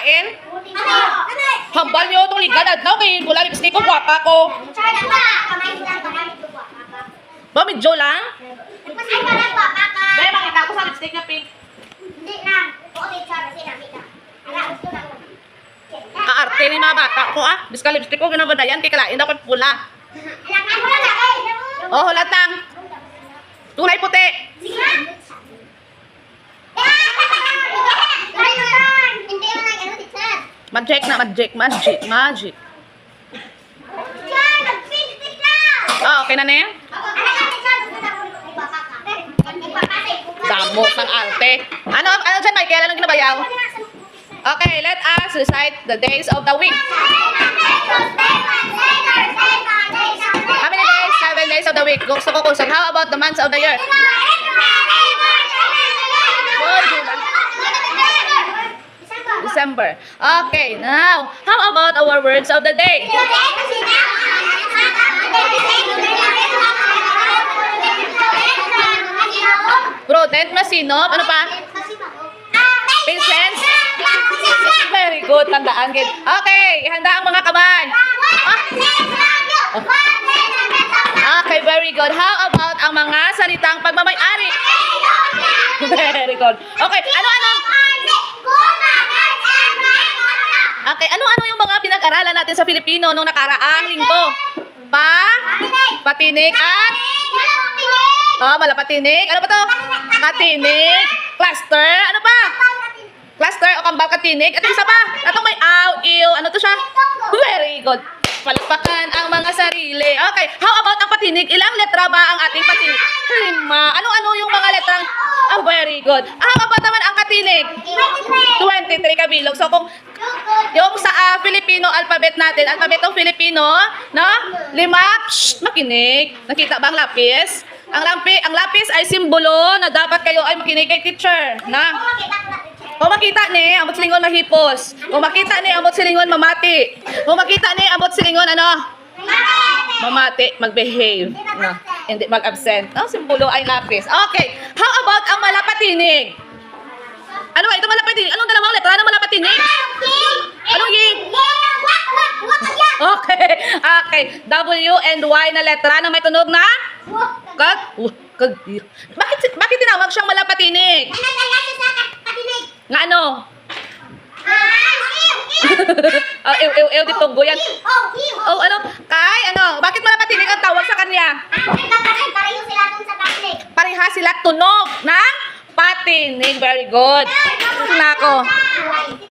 kikalain? Hambal nyo itong liganad na. Okay, wala lipstick ko, guwapa ko. Ba, medyo lang? Dahil makita ko sa lipstick na pink. Aarte ni mga bata ko Bis ka lipstick ko, ginabadayan, kikalain dapat pula. Oh, hulatang. Tulay puti. Magic na, magic. Oh, okay na yan? Damo ng arte. Ano dyan, Michael? Anong ginabayaw? Okay, let us recite the days of the week. How many days? 7 days of the week. Gusto ko kusog. How about the months of the year? December. Okay, now, how about our words of the day? Prudent, masinop. Ano pa? Patience. Very good. Tandaan. Okay, ihanda ang mga kamay. Okay, very good. How about ang mga salitang pagmamay-ari? Very good. Okay, ano-ano? Okay, ano-ano yung mga pinag-aralan natin sa Filipino nung nakaraang linggo? Patinik at? Malapatinik. Ano pa to? Katinik. Cluster. Ano pa? Cluster o kambal katinik. At isa pa. Atong may aw, ew. Ano to siya? Very good. Palakpakan ang mga sarili. Okay, how about ang patinig? Ilang letra ba ang ating patinig? 5. Ano-ano yung mga letrang? Very good. How about naman ang katinig? 23 kabilog. So kung yung sa Filipino alphabet natin, alphabetong Filipino, no? 5, makinig. Nakita ba ang lapis? Ang lapis ay simbolo na dapat kayo ay makinig kay teacher, na? Kung makita ni, ambot silingon mahipos. Kung makita ni, ambot silingon mamati. Kung makita ni, ambot silingon ano? Mamati, mag-behave. No, hindi mag-absent. No, simbolo ay lapis. Okay, how about ang malapatinig? Ano ba ito malapatinig? Anong dalawang letra ng malapatinig? Anong Y? Okay, W and Y na letra na may tunog na? Bakit tinawag siyang malapatinig? Nga ano? Ew, ditunggo yan. Oh, ano? Bakit malapatinig ang tawag sa kanya? Pareha sila tunog ng patinig. Very good. Ito na ako.